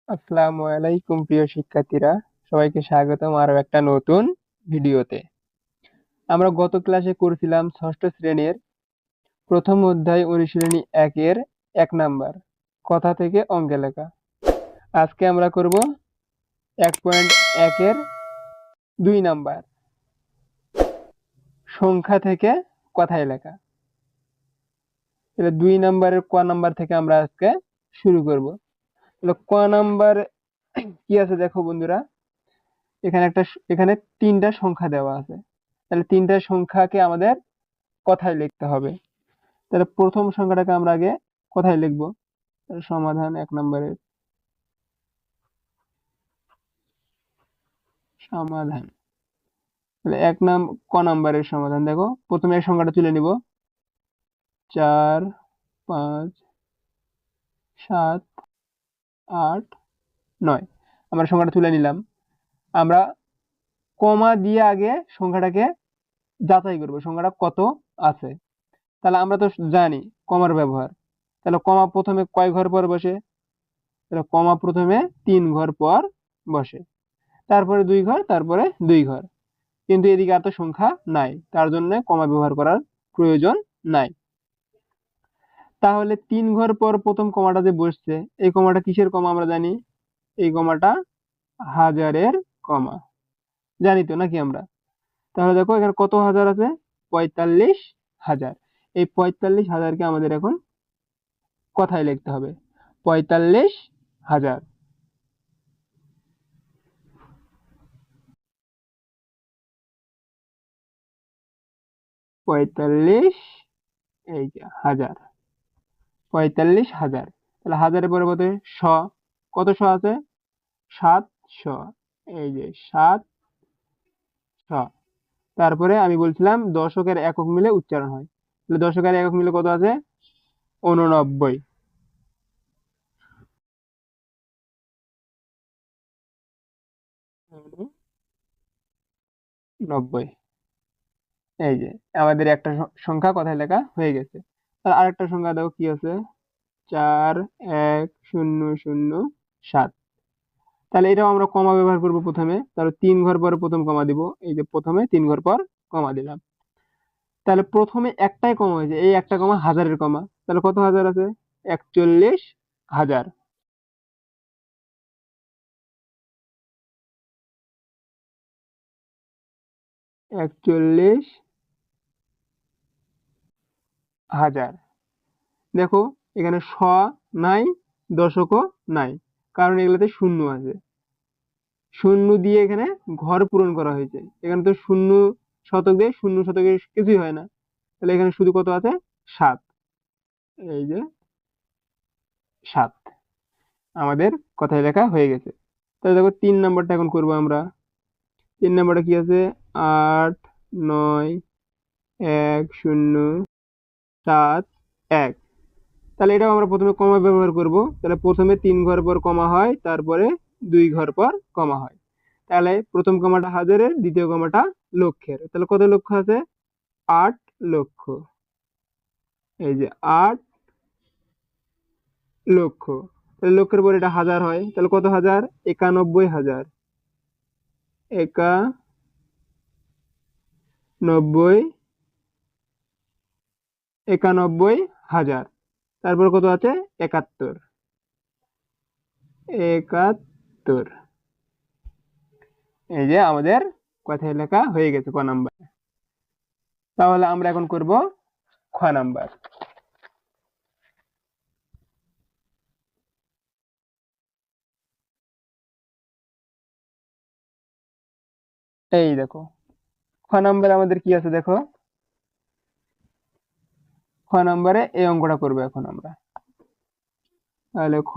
আসসালামু আলাইকুম প্রিয় শিক্ষার্থীরা, সবাইকে স্বাগতম আরো একটা নতুন ভিডিওতে। আমরা গত ক্লাসে করছিলাম ষষ্ঠ শ্রেণীর প্রথম অধ্যায় অনুশীলনী 1-এর 1 নাম্বার কথা থেকে অঙ্কে লেখা। আজকে আমরা করব 1.1-এর 2 নাম্বার সংখ্যা থেকে কথায় লেখা। তাহলে 2 নাম্বারের ক নাম্বার থেকে আমরা আজকে শুরু করব। তাহলে ক নাম্বার কি আছে দেখো বন্ধুরা, এখানে 3টা সংখ্যা দেওয়া আছে। তাহলে 3টা সংখ্যাকে আমাদের কথায় লিখতে হবে। তাহলে প্রথম সংখ্যাটাকে আমরা আগে কথায় লিখবো। সমাধান 1 নম্বরের সমাধান। তাহলে ক নাম্বারের সমাধান দেখো, প্রথমে এই সংখ্যাটা তুলে নিব। 4 5 7 8 9 আমরা সংখ্যাটা তুলে নিলাম। আমরা কমা দিয়ে আগে সংখ্যাটাকে যাচাই করব সংখ্যাটা কত আছে। তাহলে আমরা তো জানি কমার ব্যবহার। তাহলে কমা প্রথমে কয় ঘর পর বসে? তাহলে কমা প্রথমে 3 ঘর পর বসে, তারপরে 2 ঘর, তারপরে 2 ঘর। কিন্তু এদিকে এত সংখ্যা নাই, তার জন্য কমা ব্যবহার করার প্রয়োজন নাই। তাহলে 3 ঘর পর প্রথম কমাটা যে বসছে, এই কমাটা কিসের কমা আমরা জানি? এই কমাটা হাজারের কমা, জানি তো নাকি আমরা? তাহলে দেখো এখানে কত হাজার আছে? 45,000। এই 45,000কে আমাদের এখন কথায় লিখতে হবে। 45,000 45 এই যে হাজার, 45,000। তাহলে হাজারের পরিবর্তে শ, কত শ আছে? 700। এই যে 700। তারপরে আমি বলছিলাম দশকের একক মিলে উচ্চারণ হয়। তাহলে দশকের একক মিলে কত আছে? 89। 90। এই যে আমাদের একটা সংখ্যা কথায় লেখা হয়ে গেছে। আর আরেকটা সংখ্যা দেখো কি আছে? 41,007। তাহলে এটাও আমরা কমা ব্যবহার করব প্রথমে। তাহলে 3 ঘর পরে প্রথম কমা দিব। এই যে প্রথমে 3 ঘর পর কমা দিলাম। তাহলে প্রথমে একটাই কমা হয়েছে, এই একটা কমা হাজারের কমা। তাহলে কত হাজার আছে? 41,000। 41,000। দেখো এখানে শ নাই, দশকও নাই, কারণ এগুলোতে শূন্য আছে। শূন্য দিয়ে এখানে ঘর পূরণ করা হয়েছে। এখানে তো শূন্য শতক দিয়ে শূন্য শতকের কিছুই হয় না। তাহলে এখানে শুধু কত আছে? 7। এই যে 7 আমাদের কথায় লেখা হয়ে গেছে। তাহলে দেখো 3 নাম্বারটা এখন করব আমরা। 3 নাম্বারটা কি আছে? 8 9 1 0 7 1। তাহলে এটাও আমরা প্রথমে কমা ব্যবহার করব। তাহলে প্রথমে 3 ঘর পর কমা হয়, তারপরে 2 ঘর পর কমা হয়। তাহলে প্রথম কমাটা হাজারের, দ্বিতীয় কমাটা লক্ষের। তাহলে কত লক্ষ আছে? 8 লক্ষ। এই যে 8 লক্ষ। তাহলে লক্ষের পর এটা হাজার হয়, তাহলে কত হাজার? 91,000। 91 91,000। তারপর কত আছে? 71। 71। এই যে আমাদের কথায় লেখা হয়ে গেছে ক নাম্বার। তাহলে আমরা এখন করব খ নাম্বার। এই দেখো খ নাম্বার আমাদের কি আছে দেখো। খ নাম্বারে এই অঙ্কটা করবো এখন আমরা। তাহলে খ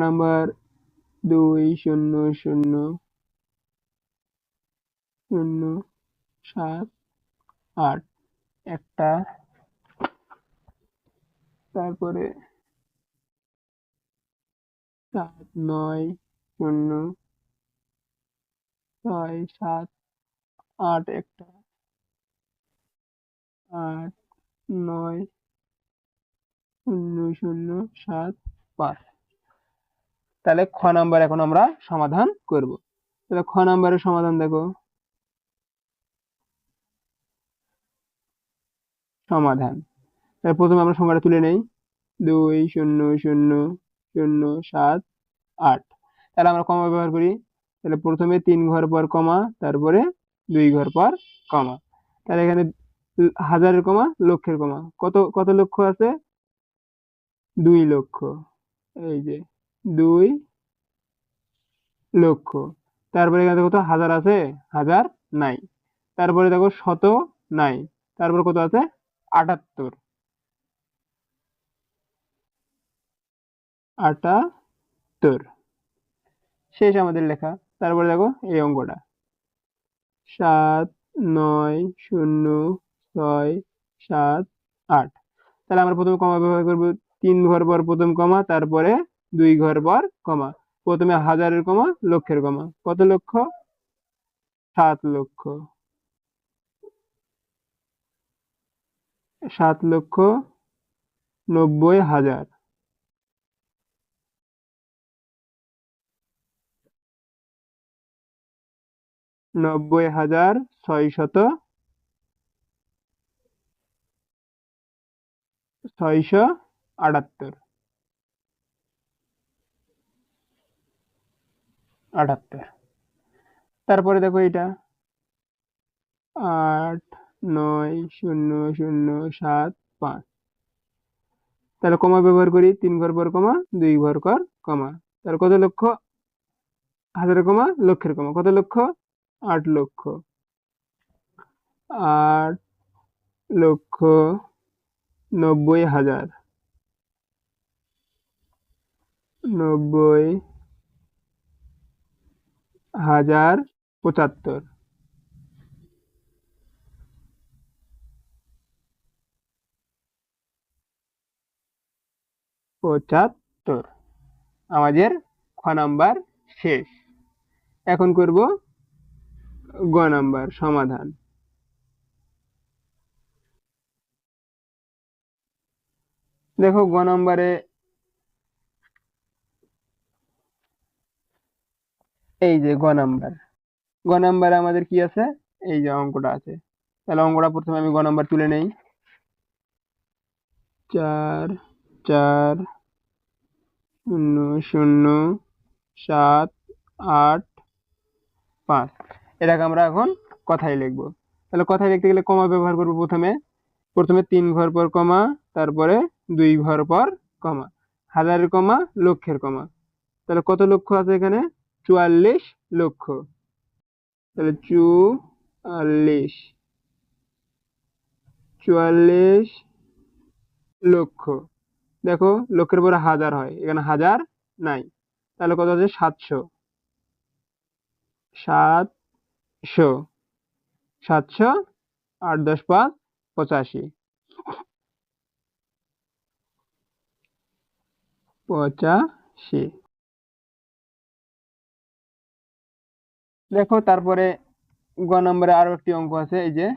নাম্বার 2 0 0 0 7 8 একটা, তারপরে 7 9 0 6 7 8 একটা, 8 9 0.0075। তাহলে খ নাম্বার এখন আমরা সমাধান করব। তাহলে খ নাম্বারের সমাধান দেখো, সমাধান। তাহলে প্রথমে আমরা সংখ্যাটা তুলে নেই, 2000078। তাহলে আমরা কমা ব্যবহার করি। তাহলে প্রথমে 3 ঘর পর কমা, তারপরে 2 ঘর পর কমা। তাহলে এখানে হাজারের কমা লক্ষের কমা, কত কত লক্ষ আছে? 2 লক্ষ। এই যে 2 লক্ষ। তারপরে এখানে কত হাজার আছে? হাজার নাই। তারপরে দেখো শত নাই। তারপরে কত আছে? 78। 78 শেষ আমাদের লেখা। তারপরে দেখো এই অঙ্কটা, 7900678। তাহলে আমরা প্রথমে কমা ব্যবহার করবো, 3 ঘর পর প্রথম কমা, তারপরে 2 ঘর পর কমা। প্রথমে হাজারের কমা লক্ষের কমা, কত লক্ষ? 7 লক্ষ। 7,90,000। 90,678। 78। তারপরে দেখো এটা 890,075। তাহলে কমা ব্যবহার করি, 3 ঘর পর কমা, 2 ঘর পর কমা। তাহলে কত লক্ষ? হাজারের কমা লক্ষের কমা, কত লক্ষ? 8 লক্ষ। 8,90,000। 90,075। 75 আমাদের খ নাম্বার শেষ। এখন করব গ নাম্বার সমাধান। দেখো গ নাম্বারে এই যে গ নাম্বারে আমাদের কি আছে? এই যে অঙ্কটা আছে। তাহলে অঙ্কটা প্রথমে আমি গ নাম্বার তুলে নেই, 4,4,0,0,7,8,5। এটাকে আমরা এখন কথায় লিখবো। তাহলে কথায় লিখতে গেলে কমা ব্যবহার করবো। প্রথমে 3 ঘর পর কমা, তারপরে 2 ঘর পর কমা। হাজারের কমা লক্ষের কমা। তাহলে কত লক্ষ আছে এখানে? 44 লক্ষ। তাহলে 44 লক্ষ। দেখো লক্ষের পরে হাজার হয়, এখানে হাজার নাই। তাহলে কত আছে? 700। 700। 700, 8 10 5 85। 85। দেখো তারপরে গ নম্বরে আরো একটি অঙ্ক আছে, এই যে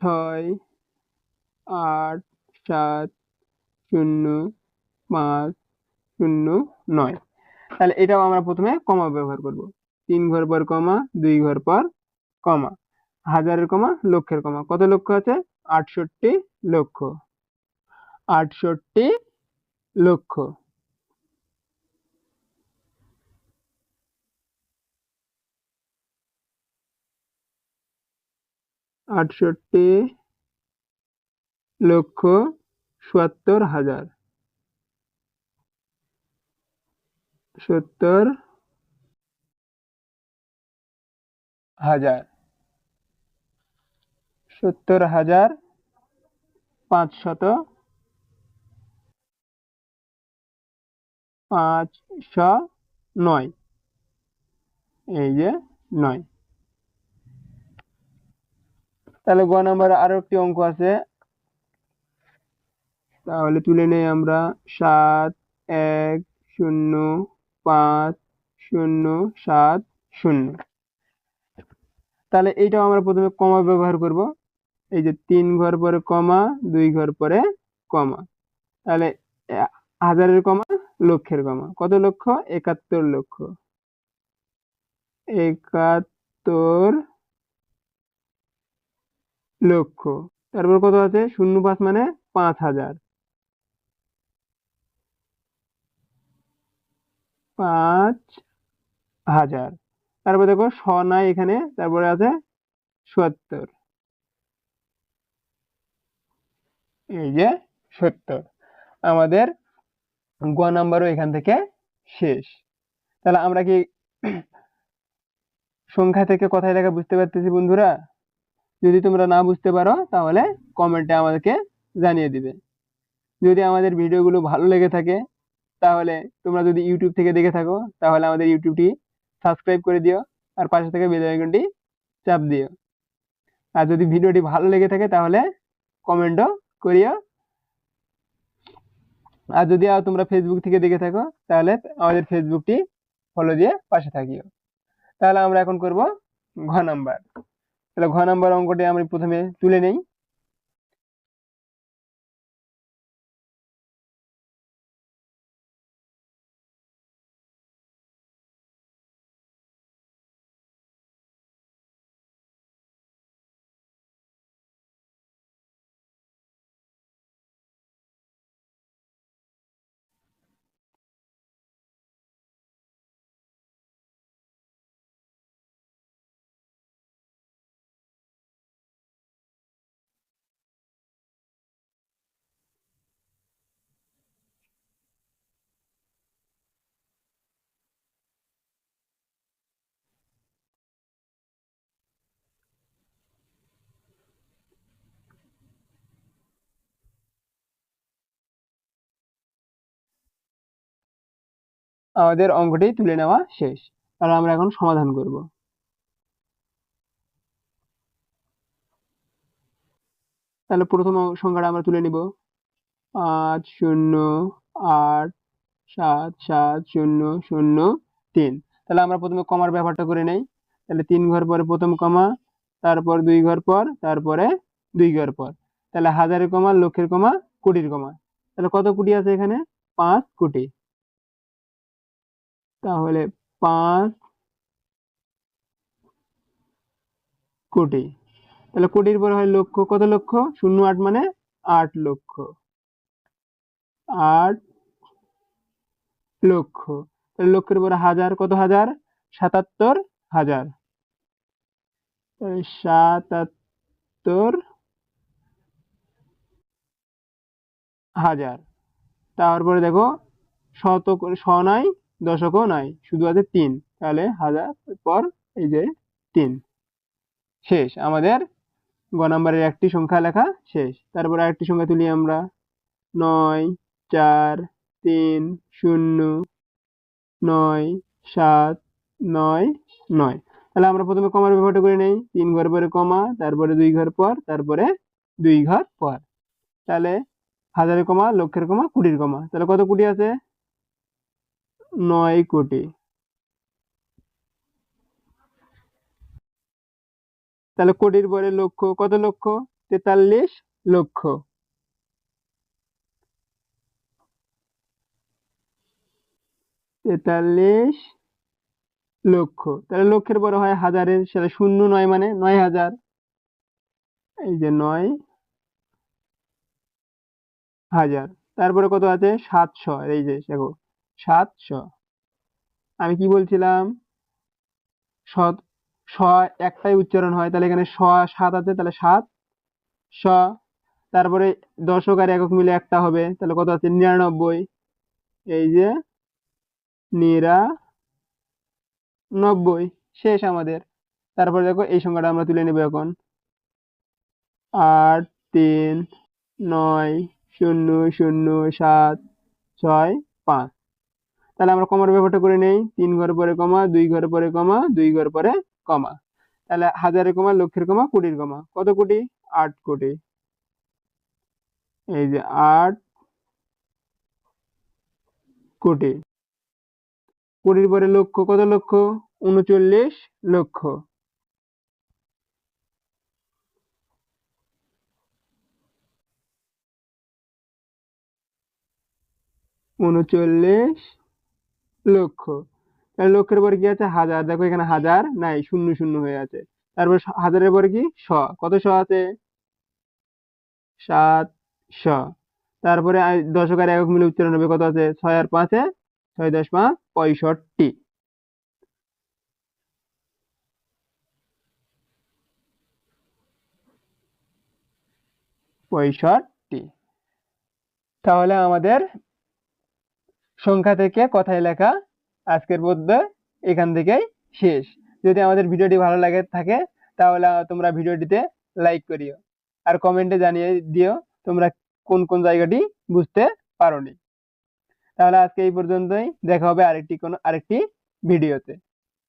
6,8,7,0,5,0,9। তাহলে এটাও আমরা প্রথমে কমা ব্যবহার করব। 3 ঘর পর কমা, 2 ঘর পর কমা। হাজারের কমা লক্ষের কমা, কত লক্ষ আছে? 68 লক্ষ। 68 লক্ষ। 68,70,000। 70,000। 70,509। এই যে 9। তাহলে গ নাম্বারে আরো একটি অঙ্ক আছে, তাহলে তুলে নেই আমরা 7,1,0,5,0,7,0। তাহলে এইটাও আমরা প্রথমে কমা ব্যবহার করব। এই যে 3 ঘর পরে কমা, 2 ঘর পরে কমা। তাহলে হাজারের কমা, লক্ষের কমা, কত লক্ষ? 71 লক্ষ। 71 লক্ষ। তারপর কত আছে? 05 মানে 5000। 5000। তারপর দেখো নাই এখানে, তারপরে আছে 70। এই যে 70। আমাদের গ নাম্বারও এখান থেকে শেষ। তাহলে আমরা কি সংখ্যা থেকে কথায় লেখা বুঝতে পারতেছি বন্ধুরা? যদি তোমরা না বুঝতে পারো তাহলে কমেন্টে আমাদেরকে জানিয়ে দিবে। যদি আমাদের ভিডিওগুলো ভালো লেগে থাকে তাহলে তোমরা যদি ইউটিউব থেকে দেখে থাকো তাহলে আমাদের ইউটিউবটি সাবস্ক্রাইব করে দিও, আর পাশে থেকে বেল আইকনটি চাপ দিও। আর যদি ভিডিওটি ভালো লেগে থাকে তাহলে কমেন্টও করিও। আর যদি তোমরা ফেসবুক থেকে দেখে থাকো তাহলে আমাদের ফেসবুকটি ফলো দিয়ে পাশে থাকিও। তাহলে আমরা এখন করব ঘ নাম্বার। তাহলে ঘ নাম্বার অঙ্কটি আমি প্রথমে তুলে নেই। আমাদের অঙ্কটি তুলে নেওয়া শেষ। তাহলে আমরা এখন সমাধান করব। তাহলে প্রথম সংখ্যাটা আমরা তুলে নিব 50877003। তাহলে আমরা প্রথমে কমার ব্যাপারটা করে নেই। তাহলে 3 ঘর পরে প্রথম কমা, তারপর 2 ঘর পর, তারপরে 2 ঘর পর। তাহলে হাজারের কমা, লক্ষের কমা, কোটির কমা। তাহলে কত কোটি আছে এখানে? 5 কোটি। তাহলে 5 কোটি। তাহলে কোটির পরে হয় লক্ষ, কত লক্ষ? 08 মানে 8 লক্ষ। 8 লক্ষ। তাহলে লক্ষের পরে হাজার, কত হাজার? 77,000। 77,000। তারপরে দেখো শ নাই, দশকও নাই, শুধু আছে 3। তাহলে হাজার পর এই যে 3। শেষ আমাদের গ নাম্বারের একটি সংখ্যা লেখা শেষ। তারপর আরেকটি সংখ্যা তুলি আমরা, 943097999। তাহলে আমরা প্রথমে কমার ব্যাপারটা করে নেই। 3 ঘর পরে কমা, তারপরে 2 ঘর পর, তারপরে 2 ঘর পর। তাহলে হাজারের কমা, লক্ষের কমা, কোটির কমা। তাহলে কত কোটি আছে? 9 কোটি। তাহলে কোটির পরে লক্ষ, কত লক্ষ? 43 লক্ষ। 43 লক্ষ। তাহলে লক্ষের পরে হয় হাজারের, সেটা 09 মানে 9000। এই যে 9000। তারপরে কত আছে? 700। এই যে দেখো 700। আমি কি বলছিলাম? স স একটাই উচ্চারণ হয়, তাহলে এখানে 7 আছে, তাহলে 7 স। তারপরে দশক আর একক মিলে একটা হবে, তাহলে কত আছে? 99। এই যে 99। শেষ আমাদের। তারপরে দেখো এই সংখ্যাটা আমরা তুলে নেব এখন, 83900765। তাহলে আমরা কমার ব্যাপারটা করে নেই। 3 ঘর পরে কমা, 2 ঘর পরে কমা, 2 ঘর পরে কমা। তাহলে হাজারের কমা, লক্ষের কমা, কোটির কমা। কত কোটি? 8 কোটি। এই যে 8 কোটি। কোটির পরে লক্ষ, কত লক্ষ? 39 লক্ষ। 39 লক্ষ। লক্ষের পরে কি আছে? হাজার। দেখো এখানে হাজার নাই, শূন্য শূন্য হয়ে আছে। তারপর হাজারের পরে কি? শ। কত শ আছে? 700। তারপরে দশক আর একক মিলে উচ্চারণ হবে। কত আছে? 6 আর 5-এ 6 10 5 65। 65। তাহলে আমাদের সংখ্যা থেকে কথায় লেখা আজকের মধ্যে এখান থেকেই শেষ। যদি আমাদের ভিডিওটি ভালো লাগে থাকে তাহলে তোমরা ভিডিওটিতে লাইক করিও, আর কমেন্টে জানিয়ে দিও তোমরা কোন কোন জায়গাটি বুঝতে পারোনি। তাহলে আজকে এই পর্যন্তই, দেখা হবে আরেকটি ভিডিওতে।